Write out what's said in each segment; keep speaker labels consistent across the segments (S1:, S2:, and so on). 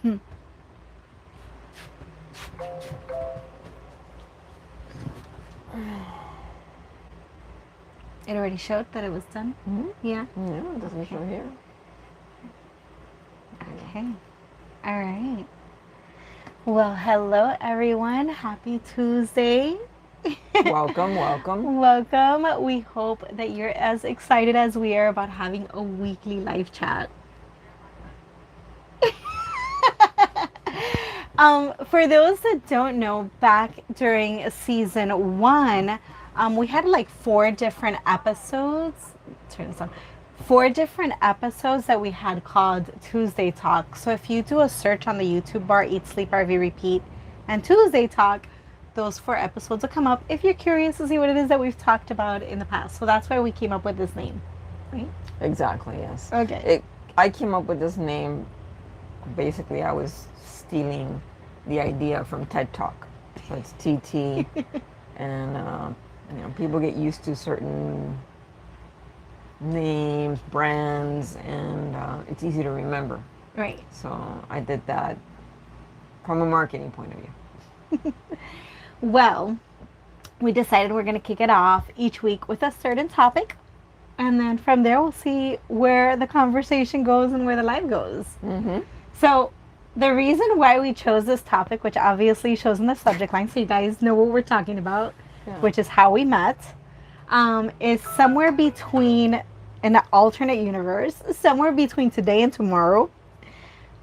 S1: It already showed that it was done?
S2: Mm-hmm.
S1: Yeah?
S2: Yeah, it doesn't show here.
S1: Okay. All right. Well, hello, everyone. Happy Tuesday.
S2: Welcome, welcome.
S1: Welcome. We hope that you're as excited as we are about having a weekly live chat. For those that don't know, back during season 1, we had like 4 different episodes. Turn this on. 4 different episodes that we had called Tuesday Talk. So if you do a search on the YouTube bar, Eat, Sleep, Repeat, and Tuesday Talk, those 4 episodes will come up if you're curious to see what it is that we've talked about in the past. So that's why we came up with this name, right?
S2: Exactly, yes.
S1: Okay.
S2: I came up with this name, basically I was stealing the idea from TED Talk. So it's TT, and people get used to certain names, brands, and it's easy to remember.
S1: Right.
S2: So I did that from a marketing point of view.
S1: Well, we decided we're going to kick it off each week with a certain topic. And then from there, we'll see where the conversation goes and where the live goes.
S2: Mm-hmm.
S1: So the reason why we chose this topic, which obviously shows in the subject line, so you guys know what we're talking about, which is how we met, is somewhere between an alternate universe, somewhere between today and tomorrow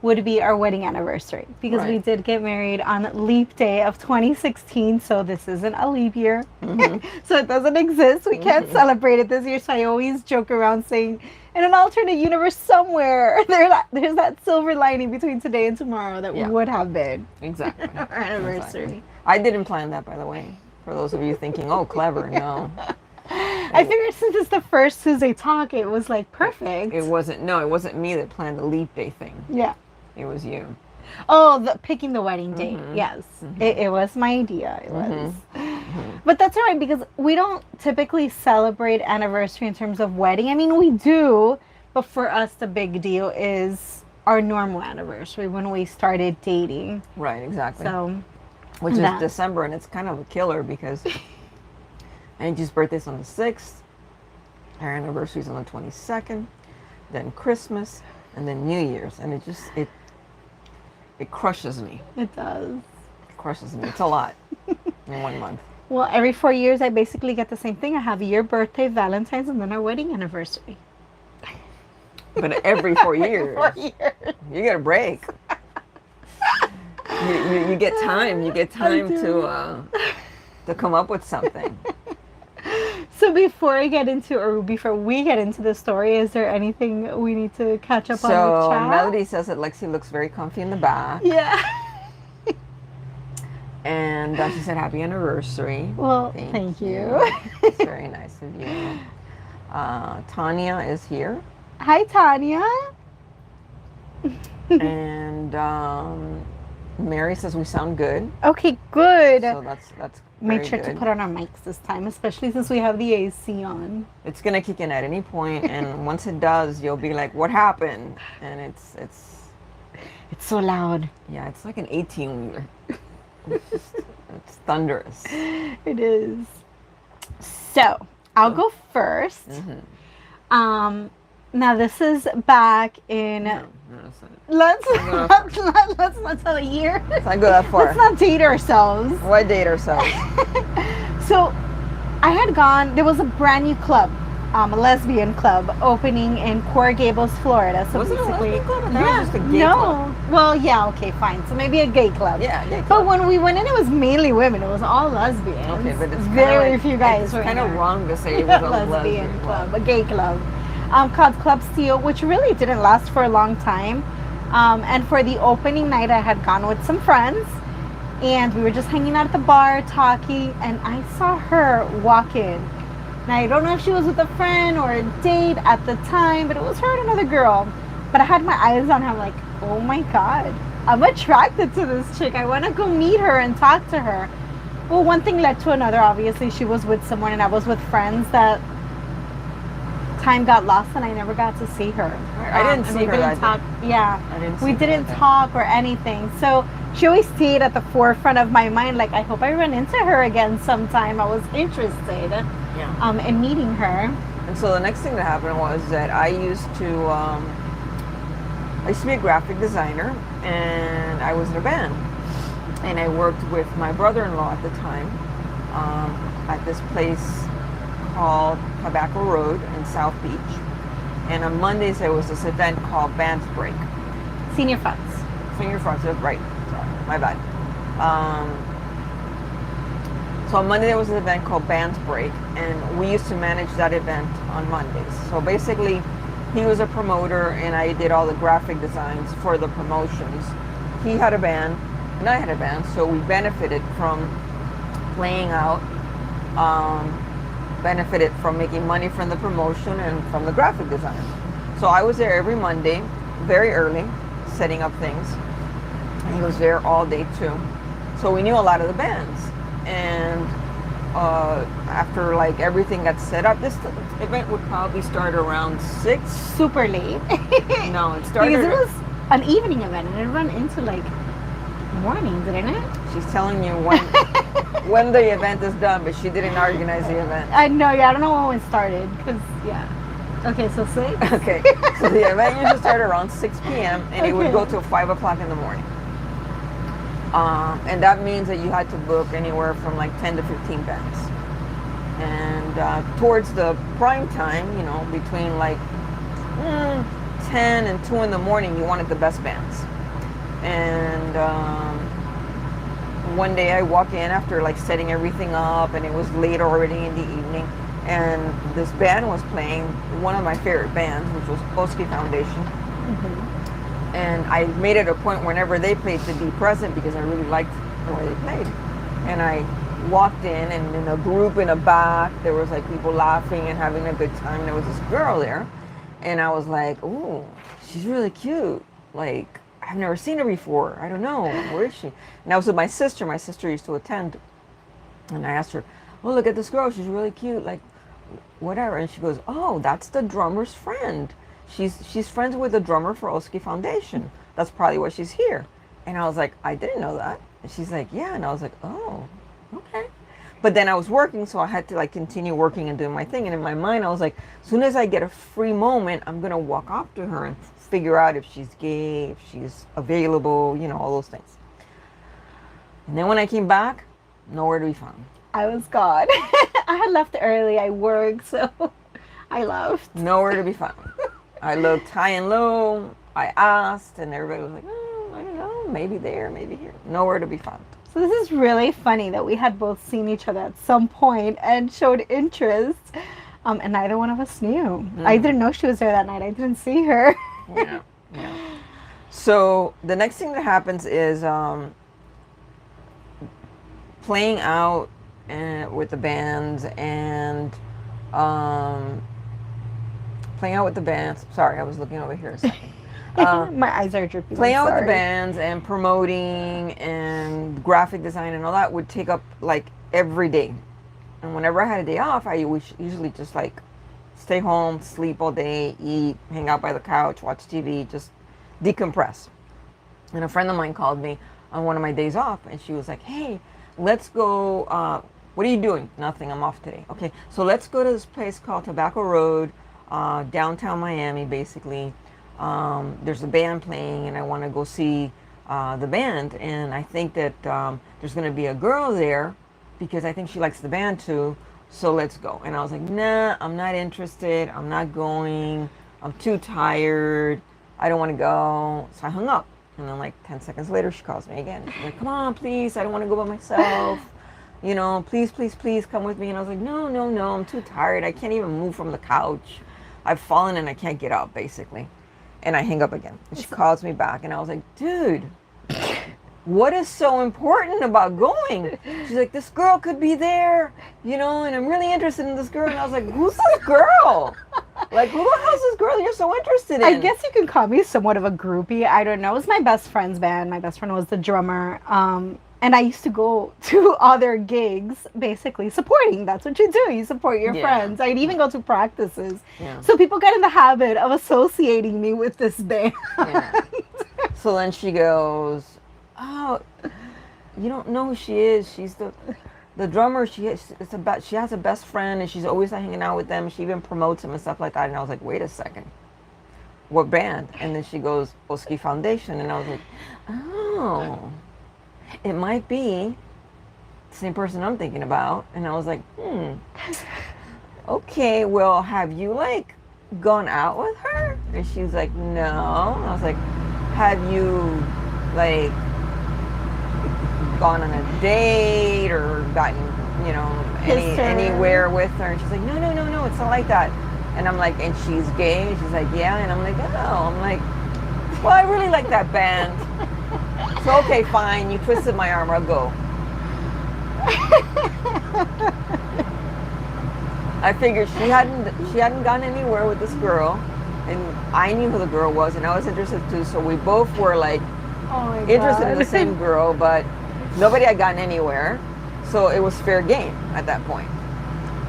S1: would be our wedding anniversary, because we did get married on leap day of 2016, so this isn't a leap year. Mm-hmm. So it doesn't exist. We can't celebrate it this year, so I always joke around saying, in an alternate universe somewhere, there's that silver lining between today and tomorrow that would have been
S2: exactly
S1: our anniversary.
S2: Exactly. I didn't plan that, by the way, for those of you thinking, oh, clever. No.
S1: I figured since it's the first Tuesday Talk, it was like perfect.
S2: It wasn't me that planned the leap day thing.
S1: Yeah.
S2: It was you.
S1: Oh, picking the wedding date.
S2: Mm-hmm.
S1: Yes.
S2: Mm-hmm.
S1: It was my idea. It was.
S2: Mm-hmm.
S1: But that's all right, because we don't typically celebrate anniversary in terms of wedding. I mean, we do, but for us, the big deal is our normal anniversary when we started dating.
S2: Right, exactly.
S1: So,
S2: which is December, and it's kind of a killer because Angie's birthday's on the 6th, our anniversary's on the 22nd, then Christmas, and then New Year's, and it crushes me.
S1: It does.
S2: It crushes me. It's a lot in 1 month.
S1: Well, every 4 years, I basically get the same thing. I have your birthday, Valentine's, and then our wedding anniversary.
S2: But every 4 years,
S1: 4 years.
S2: You get a break. You get time. You get time to come up with something.
S1: So before we get into the story, is there anything we need to catch up on with chat?
S2: So Melody says that Lexi looks very comfy in the back.
S1: Yeah.
S2: And she said happy anniversary.
S1: Well, thank you.
S2: It's very nice of you. Tanya is here.
S1: Hi, Tanya.
S2: And Mary says we sound good.
S1: Okay, good.
S2: So that's
S1: Make sure
S2: good.
S1: to put on our mics this time, especially since we have the AC on.
S2: It's gonna kick in at any point, and once it does, you'll be like, "What happened?" And it's
S1: so loud.
S2: Yeah, it's like an 18-wheeler. It's thunderous.
S1: It is. So I'll go first.
S2: Mm-hmm.
S1: Now this is back in.
S2: No,
S1: let's not tell a year.
S2: Let's not go that far.
S1: Let's not date ourselves.
S2: Why date ourselves?
S1: So I had gone. There was a brand new club, a lesbian club, opening in Coral Gables, Florida. So
S2: was it a lesbian club? I thought
S1: yeah,
S2: it was just a gay club.
S1: Well, yeah, okay, fine. So maybe a gay club.
S2: Yeah, gay club.
S1: But when we went in, it was mainly women. It was all lesbians.
S2: Okay, but it's
S1: very few guys.
S2: It's
S1: were
S2: kind
S1: in
S2: of
S1: there.
S2: wrong to say it was a
S1: lesbian club, a gay club, called Club Steel, which really didn't last for a long time. And for the opening night, I had gone with some friends, and we were just hanging out at the bar, talking, and I saw her walk in. Now, I don't know if she was with a friend or a date at the time, but it was her and another girl. But I had my eyes on her. I'm like, oh my God, I'm attracted to this chick. I want to go meet her and talk to her. Well, one thing led to another. Obviously, she was with someone and I was with friends that time got lost and I never got to see her.
S2: I didn't see her that
S1: talk. Yeah,
S2: I didn't see
S1: we
S2: her
S1: didn't
S2: that day.
S1: talk or anything. So she always stayed at the forefront of my mind. Like, I hope I run into her again sometime. I was interested
S2: Yeah.
S1: in meeting her.
S2: And so the next thing that happened was that I used to be a graphic designer, and I was in a band. And I worked with my brother-in-law at the time at this place called Tobacco Road in South Beach. And on Mondays there was this event called Band's Break.
S1: Senior funds.
S2: Senior Fronts, right. Sorry, my bad. So on Monday there was an event called Band's Break, and we used to manage that event on Mondays. So basically, he was a promoter, and I did all the graphic designs for the promotions. He had a band, and I had a band, so we benefited from playing out, benefited from making money from the promotion and from the graphic design. So I was there every Monday, very early, setting up things. And he was there all day too. So we knew a lot of the bands. And after like everything got set up, this event would probably start around 6.
S1: Super late.
S2: No, it started.
S1: Because it was an evening event and it ran into like morning, didn't it?
S2: She's telling you when the event is done, but she didn't organize the event.
S1: I know, yeah, I don't know when it started, because, yeah. Okay, so 6?
S2: Okay, so the event usually started around 6 p.m. and it would go till 5 o'clock in the morning. And that means that you had to book anywhere from like 10 to 15 bands. And towards the prime time, you know, between like 10 and 2 in the morning, you wanted the best bands. And one day I walk in after like setting everything up, and it was late already in the evening, and this band was playing, one of my favorite bands, which was Oski Foundation. Mm-hmm. And I made it a point whenever they played to be present because I really liked the way they played. And I walked in, and in a group in the back, there was like people laughing and having a good time. There was this girl there, and I was like, ooh, she's really cute. Like, I've never seen her before. I don't know. Where is she? And I was with my sister. My sister used to attend. And I asked her, oh, look at this girl. She's really cute. Like, whatever. And she goes, oh, that's the drummer's friend. She's friends with the drummer for Oski Foundation. That's probably why she's here. And I was like, I didn't know that. And she's like, yeah. And I was like, oh, okay. But then I was working, so I had to like continue working and doing my thing. And in my mind, I was like, as soon as I get a free moment, I'm going to walk up to her and figure out if she's gay, if she's available, you know, all those things. And then when I came back, nowhere to be found.
S1: I was gone. I had left early. I worked, so I left.
S2: Nowhere to be found. I looked high and low. I asked, and everybody was like, oh, I don't know, maybe there, maybe here. Nowhere to be found.
S1: So this is really funny that we had both seen each other at some point and showed interest, and neither one of us knew. Mm-hmm. I didn't know she was there that night. I didn't see her.
S2: Yeah. So the next thing that happens is playing out with the bands and playing out with the bands. Sorry, I was looking over here a second.
S1: My eyes are dripping.
S2: Playing out with the bands and promoting and graphic design and all that would take up like every day. And whenever I had a day off, I usually just like stay home, sleep all day, eat, hang out by the couch, watch TV, just decompress. And a friend of mine called me on one of my days off, and she was like, hey, let's go, what are you doing? Nothing, I'm off today. Okay, so let's go to this place called Tobacco Road, downtown Miami, basically. There's a band playing, and I want to go see the band, and I think that there's going to be a girl there, because I think she likes the band too, so let's go. And I was like, nah, I'm not interested, I'm not going, I'm too tired, I don't want to go. So I hung up. And then like 10 seconds later, she calls me again. She's like, come on, please, I don't want to go by myself. You know, please, please, please come with me. And I was like, no, I'm too tired. I can't even move from the couch. I've fallen and I can't get up, basically. And I hang up again. And she calls me back, and I was like, dude, what is so important about going? She's like, this girl could be there, you know, and I'm really interested in this girl. And I was like, who's this girl? Like, who the hell's this girl you're so interested in?
S1: I guess you can call me somewhat of a groupie. I don't know. It was my best friend's band. My best friend was the drummer. And I used to go to other gigs, basically supporting. That's what you do. You support your friends. I'd even go to practices.
S2: Yeah.
S1: So people got in the habit of associating me with this band.
S2: Yeah. So then she goes, "Oh, you don't know who she is. She's the drummer. She has a best friend, and she's always hanging out with them. She even promotes them and stuff like that." And I was like, "Wait a second, what band?" And then she goes, "Oski Foundation." And I was like, "Oh, it might be the same person I'm thinking about." And I was like, "Okay, well, have you like gone out with her?" And she's like, "No." And I was like, "Have you like gone on a date or gotten, anywhere with her?" And she's like, "No, no, no, no, it's not like that." And I'm like, "And she's gay?" And she's like, "Yeah." And I'm like, "Oh." I'm like, "Well, I really like that band." So, okay, fine. You twisted my arm. I'll go. I figured she hadn't gone anywhere with this girl, and I knew who the girl was, and I was interested too. So we both were like interested in the same girl, but nobody had gotten anywhere. So it was fair game at that point.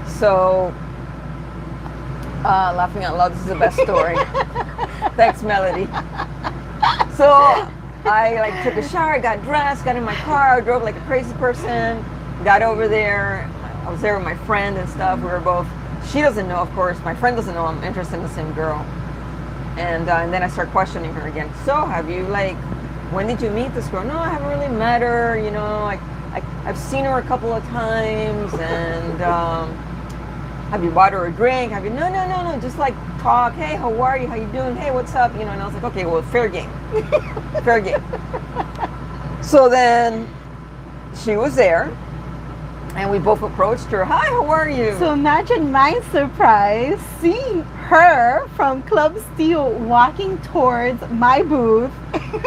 S2: So, laughing out loud. This is the best story. Thanks, Melody. So I like took a shower, got dressed, got in my car, drove like a crazy person, got over there. I was there with my friend and stuff. We were both, she doesn't know, of course, my friend doesn't know I'm interested in the same girl. And then I start questioning her again. "So have you like, when did you meet this girl?" "No, I haven't really met her, I've seen her a couple of times, and have you bought her a drink? Have you?" "No, no, no, no, just like talk. Hey, how are you? How you doing? Hey, what's up?" And I was like, "Okay, well, fair game." Fair game. So then she was there, and we both approached her. "Hi, how are you?"
S1: So imagine my surprise seeing her from Club Steel walking towards my booth,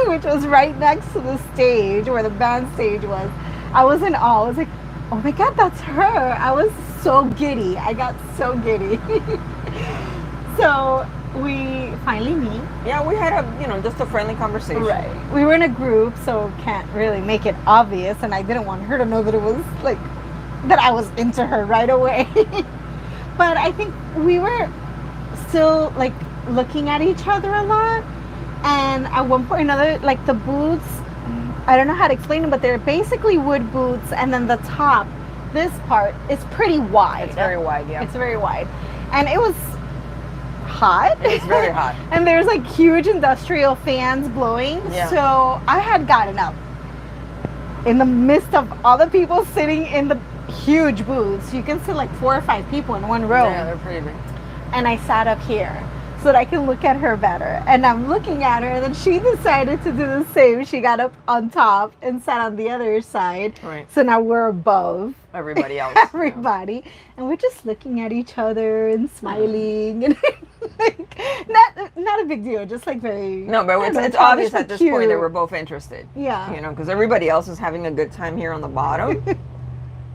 S1: which was right next to the stage where the band stage was. I was in awe. I was like, "Oh my God, that's her." I was so giddy. I got so giddy. So we finally meet.
S2: Yeah, we had just a friendly conversation.
S1: Right. We were in a group, so can't really make it obvious, and I didn't want her to know that it was like that I was into her right away. But I think we were still like looking at each other a lot, and at one point or another, like the boots, I don't know how to explain them, but they're basically wood boots, and then the top, this part, is pretty wide.
S2: It's very wide, yeah.
S1: It's very wide. And it was hot.
S2: It's very hot.
S1: And there's like huge industrial fans blowing.
S2: Yeah.
S1: So I had gotten up in the midst of all the people sitting in the huge booths. You can sit like 4 or 5 people in one row.
S2: Yeah, they're pretty big.
S1: And I sat up here so that I can look at her better. And I'm looking at her, and then she decided to do the same. She got up on top and sat on the other side.
S2: Right.
S1: So now we're above
S2: everybody else.
S1: Everybody. Yeah. And we're just looking at each other and smiling. And like, not a big deal, just like very...
S2: No, but it's obvious at this point that we're both interested.
S1: Yeah.
S2: Because everybody else is having a good time here on the bottom.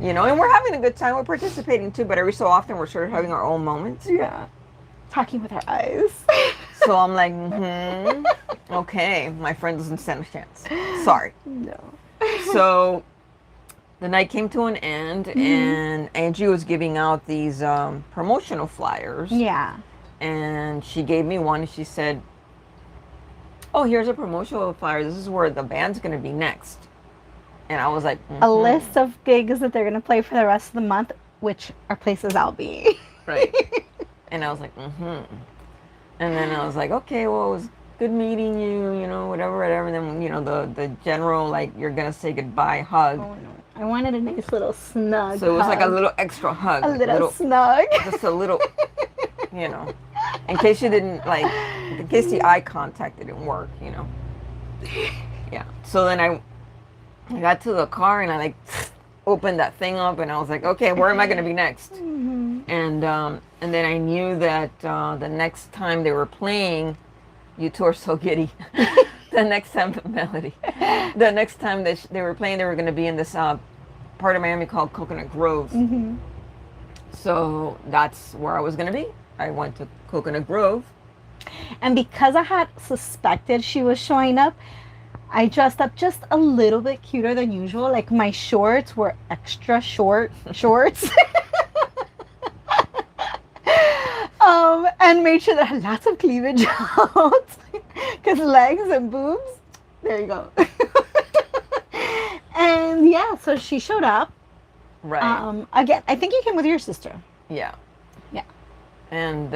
S2: And we're having a good time. We're participating too, but every so often we're sort of having our own moments.
S1: Yeah. Talking with our eyes.
S2: So I'm like, okay, my friend doesn't stand a chance. Sorry.
S1: No.
S2: So the night came to an end, and Angie was giving out these promotional flyers.
S1: Yeah.
S2: And she gave me one, and she said, "Oh, here's a promotional flyer. This is where the band's going to be next." And I was like,
S1: a list of gigs that they're going to play for the rest of the month, which are places I'll be.
S2: Right. And I was like, And then I was like, okay, well, it was good meeting you, whatever. And then, the general, like, you're going to say goodbye hug.
S1: Oh, no. I wanted a nice little snug
S2: So it was
S1: hug.
S2: like a little extra hug.
S1: A little snug.
S2: Just a little, in case you didn't, like, in case the eye contact didn't work, Yeah. So then I got to the car, and I, like, opened that thing up, and I was like, okay, where am I going to be next? And then I knew that the next time they were playing, you two are so giddy. The next time, Melody, the next time that they were playing, they were going to be in this part of Miami called Coconut Grove. So that's where I was going to be. I went to Coconut Grove.
S1: And because I had suspected she was showing up, I dressed up just a little bit cuter than usual. Like my shorts were extra short shorts. And made sure that I had lots of cleavage out. Because legs and boobs, there you go. And yeah, so she showed up.
S2: Right.
S1: Again, I think you came with your sister.
S2: Yeah.
S1: Yeah.
S2: And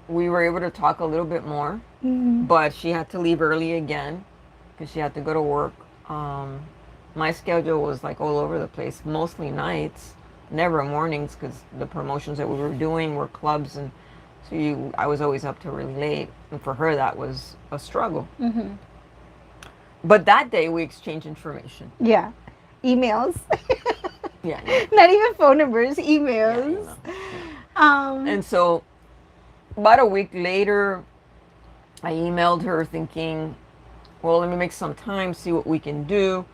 S2: we were able to talk a little bit more,
S1: Mm-hmm.
S2: but she had to leave early again because she had to go to work. My schedule was like all over the place, mostly nights, never mornings, because the promotions that we were doing were clubs, and so I was always up till really late, and for her that was a struggle.
S1: Mm-hmm.
S2: But that day we exchanged information.
S1: Yeah. Emails.
S2: Yeah.
S1: Not even phone numbers,
S2: Yeah,
S1: emails.
S2: And so about a week later, I emailed her thinking, well, let me make some time, see what we can do.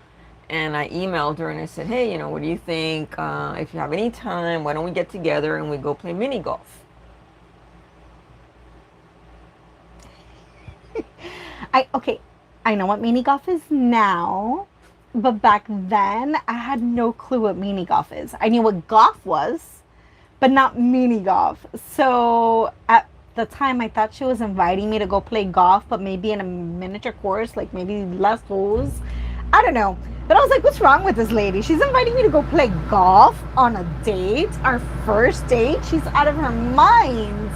S2: And I emailed her and I said, hey, what do you think? If you have any time, why don't we get together and we go play mini golf?
S1: I know what mini golf is now, but back then I had no clue what mini golf is. I knew what golf was, but not mini golf. So at the time I thought she was inviting me to go play golf, but maybe in a miniature course, like maybe less holes. I don't know. But I was like, what's wrong with this lady? She's inviting me to go play golf on a date, our first date. She's out of her mind.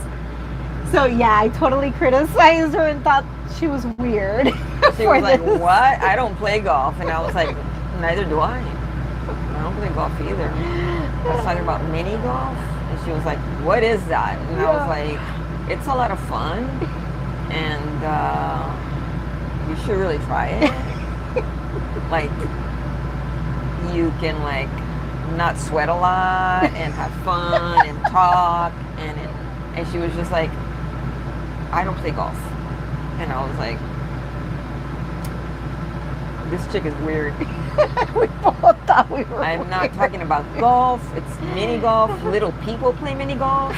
S1: So yeah, I totally criticized her and thought she was weird.
S2: She was like, what? I don't play golf. And I was like, neither do I. I don't play golf either. I was talking about mini golf. And she was like, what is that? And I was like, it's a lot of fun. And you should really try it. Like, you can like not sweat a lot and have fun and talk. And she was just like, I don't play golf. And I was like, this chick is weird.
S1: We both thought we were
S2: I'm
S1: weird.
S2: not talking about golf. It's mini golf. Little people play mini golf.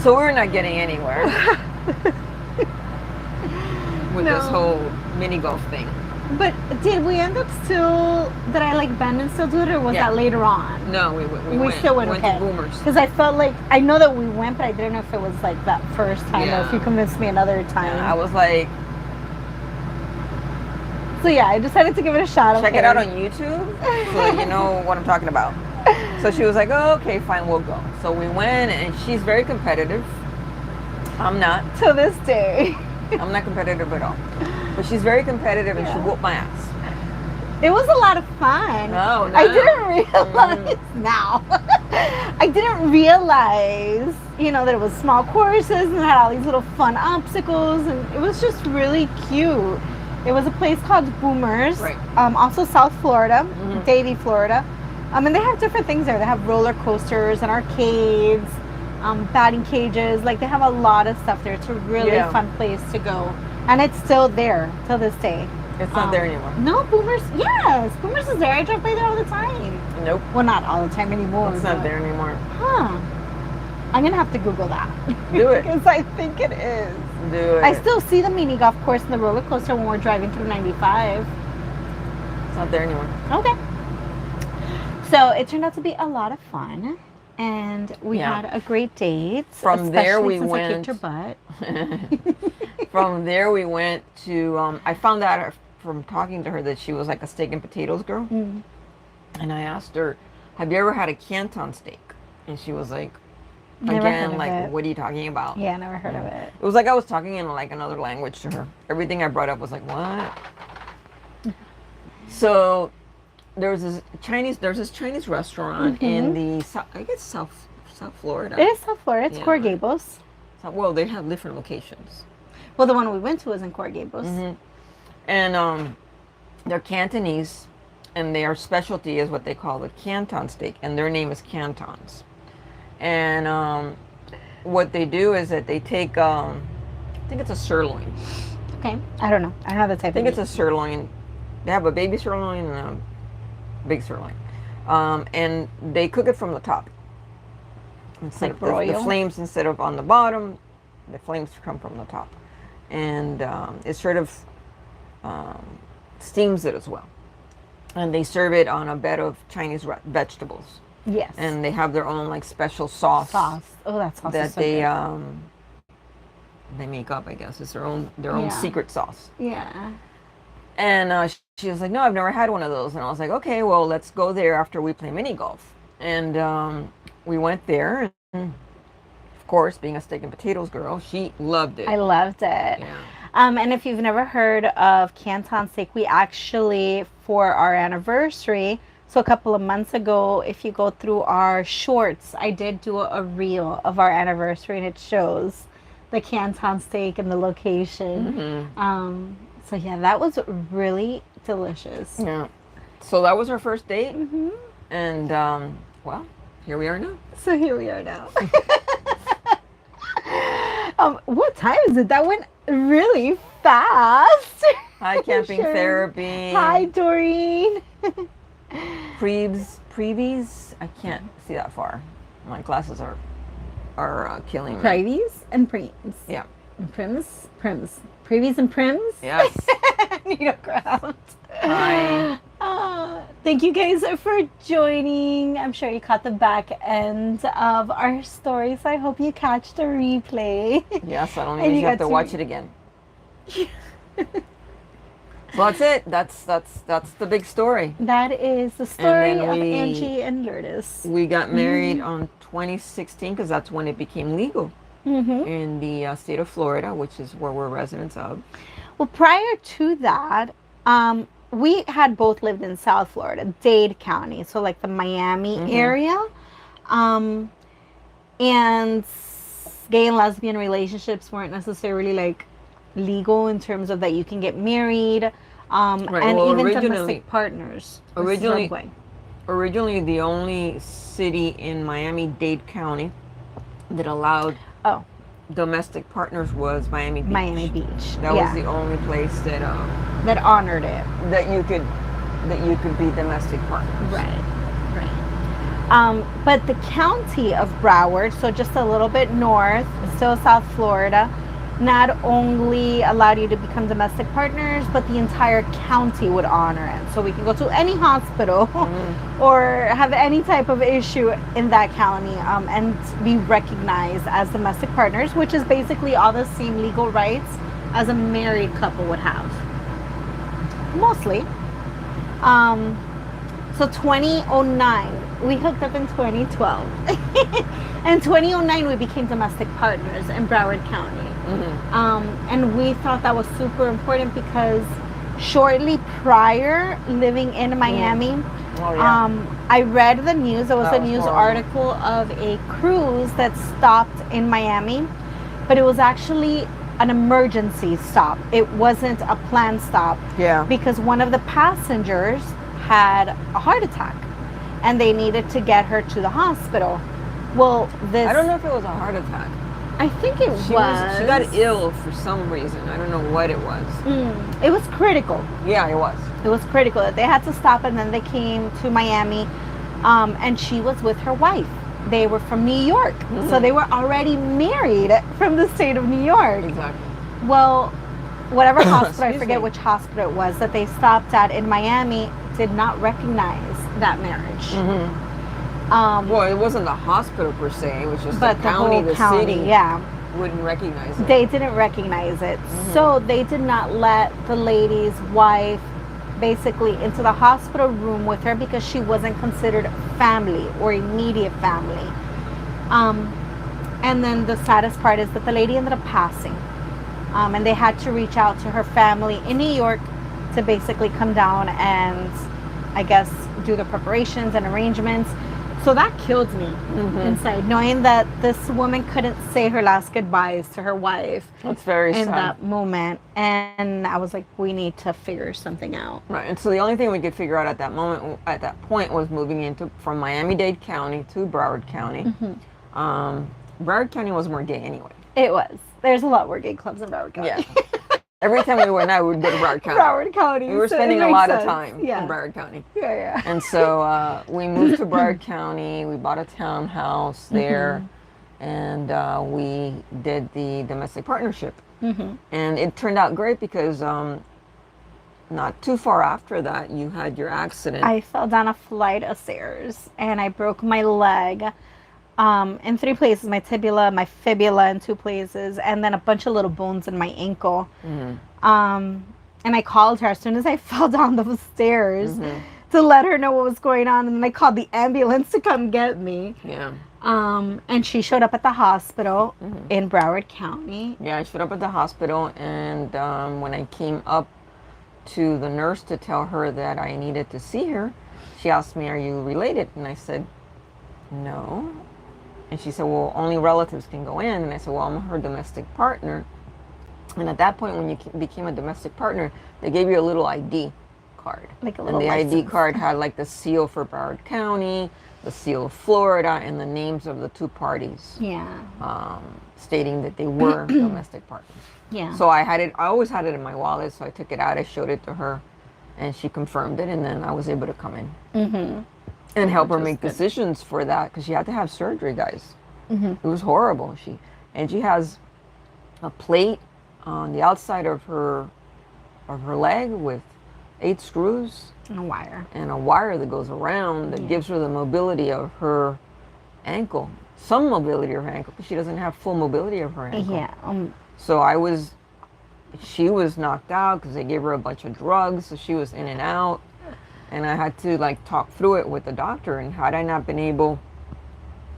S2: So we're not getting anywhere with this whole mini golf thing.
S1: But did we end up still, did I like Ben and still do it, or was that later on?
S2: No, we went.
S1: Still went,
S2: we went
S1: okay.
S2: to Boomers.
S1: Because I felt like, I know that we went, but I didn't know if it was like that first time or if you convinced me another time.
S2: Yeah, I was like,
S1: so yeah, I decided to give it a shot.
S2: check it out on YouTube so you know what I'm talking about. So she was like, oh, okay, fine, we'll go. So we went, and she's very competitive. I'm not.
S1: To this day.
S2: I'm not competitive at all. But she's very competitive, and she whooped my ass.
S1: It was a lot of fun.
S2: No.
S1: I didn't realize now. I didn't realize, that it was small courses and had all these little fun obstacles, and it was just really cute. It was a place called Boomers,
S2: Right.
S1: Also South Florida, Davie, Florida. And they have different things there. They have roller coasters and arcades, batting cages. Like, they have a lot of stuff there. It's a really fun place to go. And it's still there till this day.
S2: It's not there anymore.
S1: No, Boomers, yes. Boomers is there. I drive by there all the time.
S2: Nope.
S1: Well, not all the time anymore.
S2: It's not there anymore.
S1: Huh. I'm going to have to Google that.
S2: Do it.
S1: Because I think it is.
S2: Do it.
S1: I still see the mini golf course and the roller coaster when we're driving through 95.
S2: It's not there anymore.
S1: Okay. So it turned out to be a lot of fun. And we had a great date.
S2: From there we
S1: since
S2: went.
S1: I kicked your butt.
S2: From there we went to. I found out from talking to her that she was like a steak and potatoes girl.
S1: Mm.
S2: And I asked her, "Have you ever had a Canton steak?" And she was like,
S1: Never heard
S2: "Again,
S1: of
S2: like,
S1: it.
S2: what are you talking about?"
S1: Yeah, never heard of it.
S2: It was like I was talking in like another language to her. Everything I brought up was like, "What?" So there's this Chinese restaurant in the South Florida.
S1: It is South Florida. It's
S2: Yeah.
S1: Coral Gables.
S2: Well, they have different locations.
S1: Well, the one we went to was in Coral Gables.
S2: And they're Cantonese, and their specialty is what they call the Canton steak, and their name is Cantons. And what they do is that they take, I think it's a sirloin.
S1: Okay. I don't know. I don't know the type
S2: I think it's a sirloin. They have a baby sirloin and a big sirloin. And they cook it from the top. Instead
S1: Like
S2: of
S1: broil?
S2: the flames, instead of on the bottom, the flames come from the top. And it's sort of steams it as well. And they serve it on a bed of Chinese vegetables.
S1: Yes.
S2: And they have their own like special sauce.
S1: Oh, that sauce
S2: that
S1: is so good.
S2: they make up. I guess it's their own secret sauce.
S1: Yeah.
S2: And she was like, "No, I've never had one of those." And I was like, "Okay, well, let's go there after we play mini golf." And we went there. And of course, being a steak and potatoes girl, she loved it.
S1: I loved it.
S2: Yeah.
S1: And if you've never heard of Canton steak, we actually, for our anniversary, so a couple of months ago, if you go through our shorts, I did do a reel of our anniversary, and it shows the Canton steak and the location.
S2: Mm-hmm.
S1: So yeah, that was really delicious.
S2: Yeah. So that was our first date.
S1: Mm-hmm.
S2: And well, here we are now.
S1: So here we are now. What time is it? That went really fast.
S2: Hi, camping
S1: Sure.
S2: therapy.
S1: Hi, Doreen.
S2: Previes. I can't see that far. My glasses are killing me.
S1: Privies and prims.
S2: Yeah.
S1: And prims. Previes and prims.
S2: Yes.
S1: Need a crowd.
S2: Hi.
S1: Thank you guys for joining. I'm sure you caught the back end of our story, so I hope you catch the replay.
S2: Yes, I don't
S1: And
S2: even
S1: you
S2: have
S1: got
S2: to
S1: to-
S2: watch it again. So that's it. That's the big story.
S1: That is the story
S2: then
S1: of
S2: we-
S1: Angie and Lourdes.
S2: We got married on 2016 because that's when it became legal
S1: Mm-hmm.
S2: in the state of Florida, which is where we're residents of.
S1: Well, prior to that, we had both lived in South Florida, Dade County, so like the Miami area. And gay and lesbian relationships weren't necessarily like legal in terms of that you can get married, and
S2: well,
S1: even
S2: originally-
S1: domestic partners. This is
S2: originally-
S1: Subway.
S2: Originally, the only city in Miami-Dade County that allowed
S1: Oh,
S2: domestic partners was Miami Beach.
S1: Miami Beach.
S2: That
S1: yeah,
S2: was the only place that
S1: that honored it.
S2: that you could be domestic partners.
S1: Right. But the county of Broward, so just a little bit north, still South Florida, not only allowed you to become domestic partners, but the entire county would honor it. So we can go to any hospital or have any type of issue in that county and be recognized as domestic partners, which is basically all the same legal rights as a married couple would have. Mostly. So 2009, we hooked up in 2012. In 2009, we became domestic partners in Broward County. And we thought that was super important because shortly prior living in Miami,
S2: Oh, yeah.
S1: I read the news. There was
S2: That
S1: a
S2: was
S1: news
S2: horrible.
S1: article of a cruise that stopped in Miami, but it was actually an emergency stop. It wasn't a planned stop
S2: Yeah.
S1: because one of the passengers had a heart attack and they needed to get her to the hospital. Well, this
S2: I don't know if it was a heart attack.
S1: I think it
S2: She got ill for some reason. I don't know what it was.
S1: It was critical.
S2: Yeah, it was.
S1: It was critical that they had to stop, and then they came to Miami, and she was with her wife. They were from New York, so they were already married from the state of New York.
S2: Exactly.
S1: Well, whatever hospital, I
S2: Excuse
S1: forget
S2: me.
S1: which hospital it was that they stopped at in Miami, did not recognize that marriage.
S2: Well, it wasn't the hospital per se. It was just
S1: But
S2: the
S1: the
S2: county,
S1: whole
S2: the
S1: county,
S2: city
S1: yeah.
S2: wouldn't recognize it.
S1: They didn't recognize it. So they did not let the lady's wife basically into the hospital room with her because she wasn't considered family or immediate family. And then the saddest part is that the lady ended up passing. And they had to reach out to her family in New York to basically come down and, I guess, do the preparations and arrangements. So that killed me inside, knowing that this woman couldn't say her last goodbyes to her wife
S2: That's very
S1: in
S2: sad.
S1: that moment. And I was like, we need to figure something out.
S2: Right, and so the only thing we could figure out at that moment, at that point, was moving from Miami-Dade County to Broward County. Broward County was more gay anyway.
S1: It was. There's a lot more gay clubs in Broward County.
S2: Yeah. Every time we went out, we would go to Broward County.
S1: Broward County.
S2: We were
S1: so it
S2: spending a
S1: makes
S2: lot of
S1: sense.
S2: time in Broward County.
S1: Yeah.
S2: And so we moved to Broward County. We bought a townhouse there, and we did the domestic partnership. And it turned out great because not too far after that, you had your accident.
S1: I fell down a flight of stairs and I broke my leg in 3 places, my tibia, my fibula in 2 places, and then a bunch of little bones in my ankle. And I called her as soon as I fell down those stairs to let her know what was going on. And then I called the ambulance to come get me.
S2: Yeah.
S1: And she showed up at the hospital in Broward County.
S2: Yeah, I showed up at the hospital, and when I came up to the nurse to tell her that I needed to see her, she asked me, "Are you related?" And I said, "No." And she said, "Well, only relatives can go in." And I said, "Well, I'm her domestic partner." And at that point, when you became a domestic partner, they gave you a little ID card.
S1: Like a little
S2: And the
S1: license.
S2: ID card had like the seal for Broward County, the seal of Florida, and the names of the 2 parties.
S1: Yeah.
S2: Stating that they were domestic partners.
S1: Yeah.
S2: So I always had it in my wallet, so I took it out, I showed it to her, and she confirmed it, and then I was able to come in. And help her make decisions for that, because she had to have surgery, guys. It was horrible. Angie has a plate on the outside of her leg with 8 screws
S1: And a wire.
S2: that goes around that gives her the mobility of her ankle, some mobility of her ankle, because she doesn't have full mobility of her ankle.
S1: Yeah.
S2: So she was knocked out because they gave her a bunch of drugs, so she was in and out, and I had to like talk through it with the doctor. And had I not been able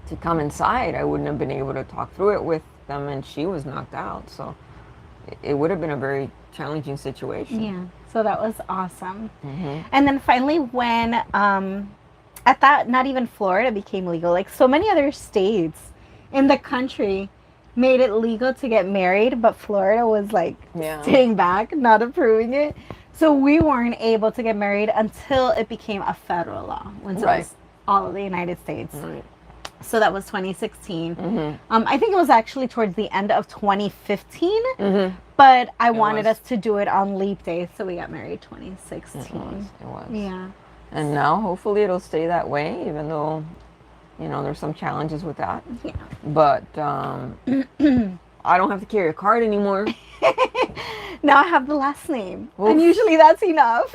S2: to come inside, I wouldn't have been able to talk through it with them, and she was knocked out. So it would have been a very challenging situation.
S1: Yeah. So that was awesome. And then finally, when at that, not even Florida became legal, like so many other states in the country made it legal to get married, but Florida was like staying back, not approving it. So we weren't able to get married until it became a federal law, once it was all of the United States. So that was 2016. I think it was actually towards the end of 2015, but I wanted us to do it on Leap Day, so we got married 2016.
S2: It was.
S1: Yeah.
S2: And now hopefully it'll stay that way, even though, there's some challenges with that.
S1: Yeah.
S2: But I don't have to carry a card anymore.
S1: Now I have the last name. And usually that's enough.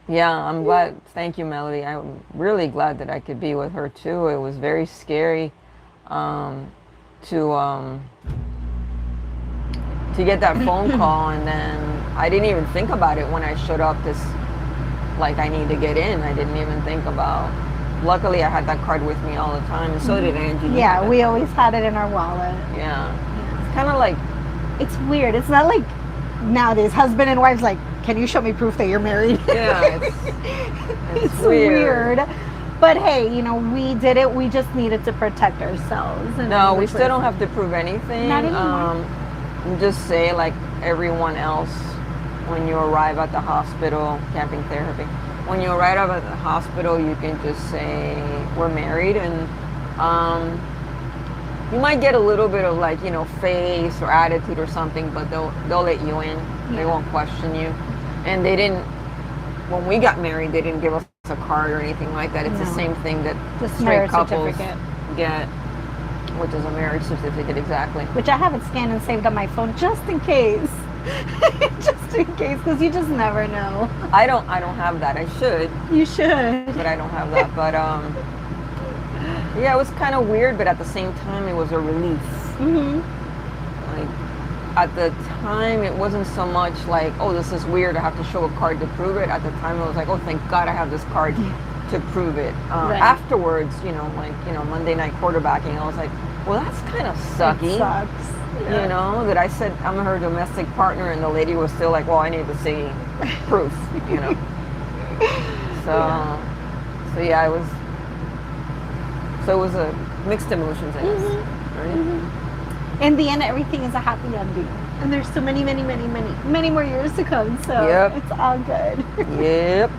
S2: Yeah, I'm glad. Thank you, Melody. I'm really glad that I could be with her too. It was very scary to get that phone call, and then I didn't even think about it when I showed up. Like I need to get in. I didn't even think about. Luckily, I had that card with me all the time, and so did Angie.
S1: Yeah, we always had it in our wallet.
S2: Yeah, it's kind of like.
S1: It's weird. It's not like nowadays husband and wives like, can you show me proof that you're married?
S2: Yeah, it's
S1: weird. But hey, we did it. We just needed to protect ourselves.
S2: No, we still don't have to prove anything.
S1: Not anymore.
S2: Just say like everyone else, when you arrive at the hospital, camping therapy, when you arrive at the hospital, you can just say we're married, and you might get a little bit of like, face or attitude or something, but they'll let you in. They won't question you. And they didn't, when we got married, they didn't give us a card or anything like that. It's the same thing that straight couples get, which is a marriage certificate, exactly.
S1: Which I have it scanned and saved on my phone just in case. Just in case, because you just never know.
S2: I don't have that. I should.
S1: You should.
S2: But I don't have that. But yeah, it was kind of weird, but at the same time, it was a relief. Like, at the time, it wasn't so much like, oh, this is weird, I have to show a card to prove it. At the time, it was like, oh, thank God I have this card to prove it. Afterwards, Monday night quarterbacking, I was like, well, that's kind of sucky.
S1: It sucks. Yeah.
S2: That I said I'm her domestic partner, and the lady was still like, well, I need to see proof, So yeah, it was. So it was a mixed emotions, I guess. Right?
S1: In the end, everything is a happy ending. And there's so many, many, many, many, many more years to come. So it's all good.
S2: Yep.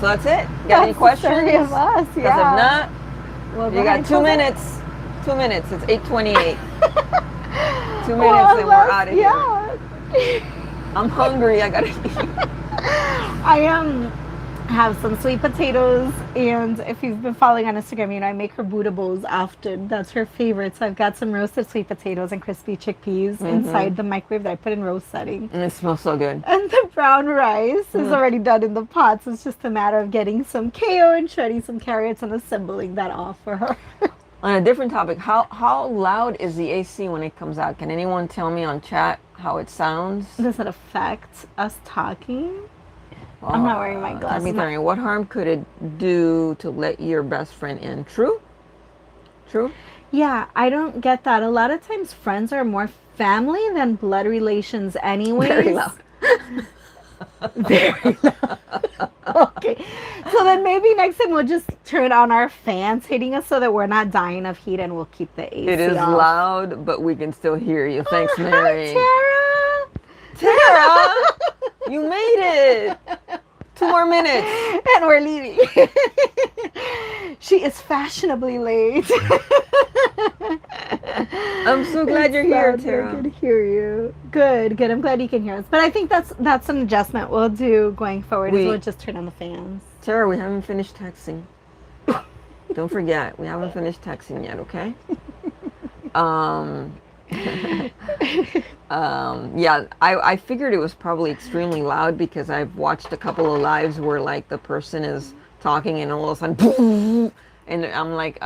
S2: So that's it. You got any questions?
S1: The story of us,
S2: Because if not, you got 2 minutes. 2 minutes. It's 8:28. 2 minutes and we're out of here. I'm hungry. I gotta eat.
S1: I have some sweet potatoes, and if you've been following on Instagram, you know I make her Buddha bowls often. That's her favorite. So I've got some roasted sweet potatoes and crispy chickpeas inside the microwave that I put in roast setting.
S2: And it smells so good.
S1: And the brown rice is already done in the pot, so it's just a matter of getting some kale and shredding some carrots and assembling that off for her.
S2: On a different topic, how loud is the AC when it comes out? Can anyone tell me on chat how it sounds?
S1: Does it affect us talking? I'm not wearing my glasses.
S2: What harm could it do to let your best friend in? True?
S1: Yeah, I don't get that. A lot of times friends are more family than blood relations anyways.
S2: Very loud.
S1: Very loud. Okay. So then maybe next time we'll just turn on our fans hitting us so that we're not dying of heat, and we'll keep the AC
S2: It is
S1: off.
S2: loud, but we can still hear you. Thanks, Mary.
S1: Hi,
S2: Tara! You made it! 2 more minutes.
S1: And we're leaving. She is fashionably late.
S2: I'm so glad you're here, Tara.
S1: I can hear you. Good. I'm glad you can hear us. But I think that's an adjustment we'll do going forward. We'll just turn on the fans.
S2: Tara, we haven't finished texting. Don't forget, we haven't finished texting yet, okay? Yeah, I figured it was probably extremely loud because I've watched a couple of lives where like the person is talking and all of a sudden boom, and I'm like,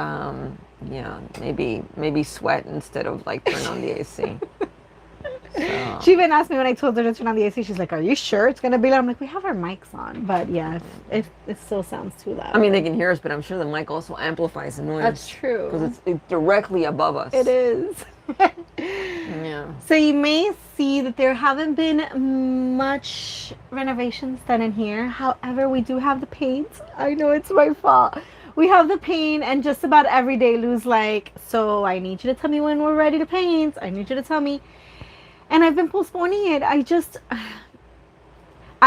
S2: yeah, maybe sweat instead of like turn on the AC. So.
S1: She even asked me when I told her to turn on the AC. She's like, "Are you sure it's gonna be loud?" I'm like, "We have our mics on, but yeah, if it still sounds too loud."
S2: I mean, they can hear us, but I'm sure the mic also amplifies the noise.
S1: That's true.
S2: Because it's directly above us.
S1: It is.
S2: Yeah.
S1: So you may see that there haven't been much renovations done in here. However, we do have the paint. I know it's my fault. We have the paint, and just about every day Lou's like, "So I need you to tell me when we're ready to paint. I need you to tell me." And I've been postponing it. I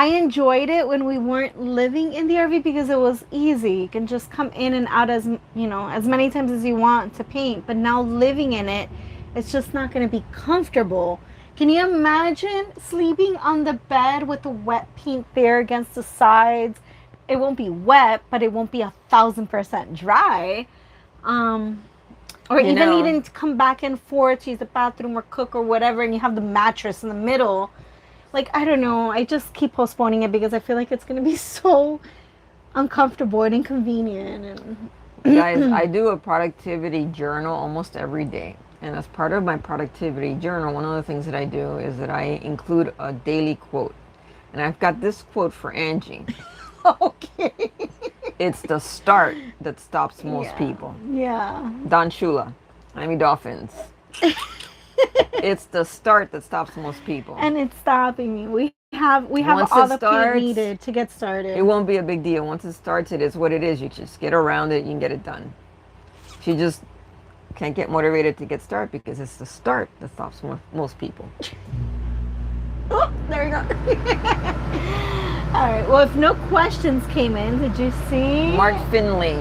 S1: enjoyed it when we weren't living in the RV because it was easy. You can just come in and out as many times as you want to paint. But now living in it, it's just not going to be comfortable. Can you imagine sleeping on the bed with the wet paint there against the sides? It won't be wet, but it won't be 1,000% dry. Or even needing to come back and forth to use the bathroom or cook or whatever, and you have the mattress in the middle. Like, I don't know. I just keep postponing it because I feel like it's going to be so uncomfortable and inconvenient. And
S2: guys, I do a productivity journal almost every day. And as part of my productivity journal, one of the things that I do is that I include a daily quote. And I've got this quote for Angie.
S1: Okay.
S2: It's the start that stops most people.
S1: Yeah.
S2: Don Shula, Miami Dolphins. It's the start that stops most people.
S1: And it's stopping me. We have all the paint needed to get started.
S2: It won't be a big deal. Once it starts, it is what it is. You just get around it, you can get it done. She just can't get motivated to get started because it's the start that stops most people.
S1: Oh, there we go. All right. Well, if no questions came in, did you see?
S2: Mark Finley,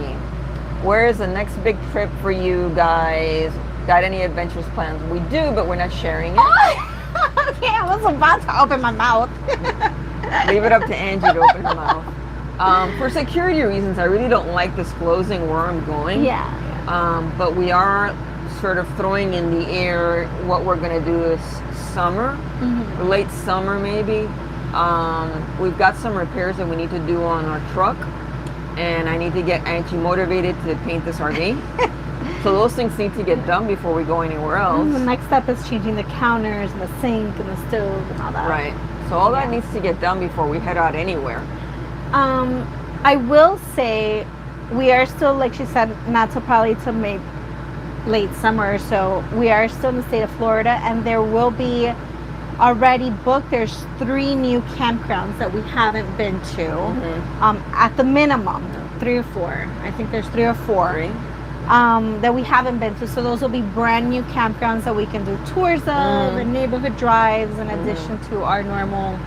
S2: where is the next big trip for you guys? Got any adventures plans? We do, but we're not sharing it.
S1: Oh, okay, I was about to open my mouth.
S2: Leave it up to Angie to open her mouth. For security reasons, I really don't like disclosing where I'm going.
S1: Yeah.
S2: But we are sort of throwing in the air what we're going to do this summer, late summer maybe. We've got some repairs that we need to do on our truck, and I need to get Angie motivated to paint this RV. So those things need to get done before we go anywhere else.
S1: The next step is changing the counters and the sink and the stove and all that.
S2: Right. So all that needs to get done before we head out anywhere.
S1: I will say we are still, like she said, not till probably till late summer or so. We are still in the state of Florida, and there will be already booked. There's 3 new campgrounds that we haven't been to. At the minimum, 3 or 4. I think there's 3 or 4 that we haven't been to. So those will be brand new campgrounds that we can do tours of and neighborhood drives in addition to our normal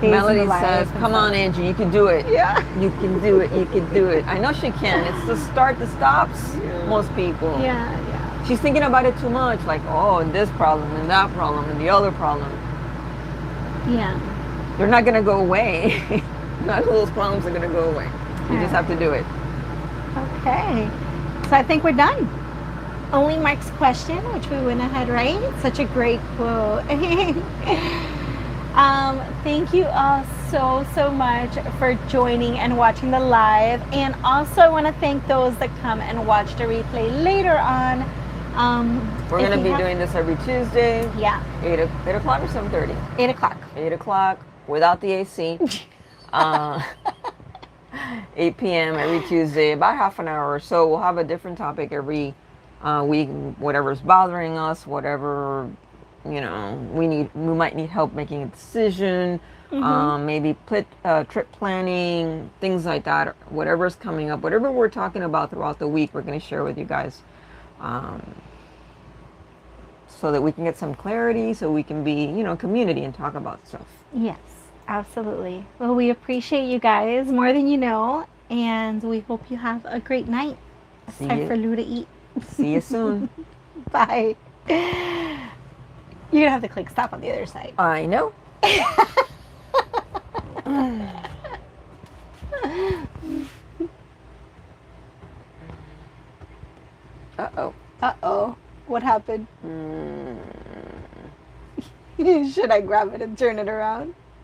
S1: days.
S2: Melody says, "Come on, Angie, you can do it.
S1: Yeah.
S2: You can do it. You can do it." I know she can. It's the start that stops most people.
S1: Yeah.
S2: She's thinking about it too much, like, oh, and this problem, and that problem, and the other problem.
S1: Yeah.
S2: They're not going to go away. None of those problems are going to go away. You just have to do it.
S1: Okay. So I think we're done. Only Mark's question, which we went ahead, right? Such a great quote. Thank you all so much for joining and watching the live. And also I want to thank those that come and watch the replay later on.
S2: We're going to be doing this every Tuesday.
S1: Yeah.
S2: 8 o'clock or 7:30?
S1: 8 o'clock.
S2: 8 o'clock without the AC. 8 p.m. every Tuesday, about half an hour or so. We'll have a different topic every week, whatever's bothering us, whatever, you know, we might need help making a decision, maybe trip planning, things like that, whatever's coming up, whatever we're talking about throughout the week, we're going to share with you guys, so that we can get some clarity, so we can be, you know, community and talk about stuff.
S1: Yes, absolutely. Well, we appreciate you guys more than you know, and we hope you have a great night. It's time for Lou to eat.
S2: See you soon.
S1: Bye. You're gonna have to click stop on the other side.
S2: I know. Uh-oh.
S1: Uh-oh. What happened? Should I grab it and turn it around?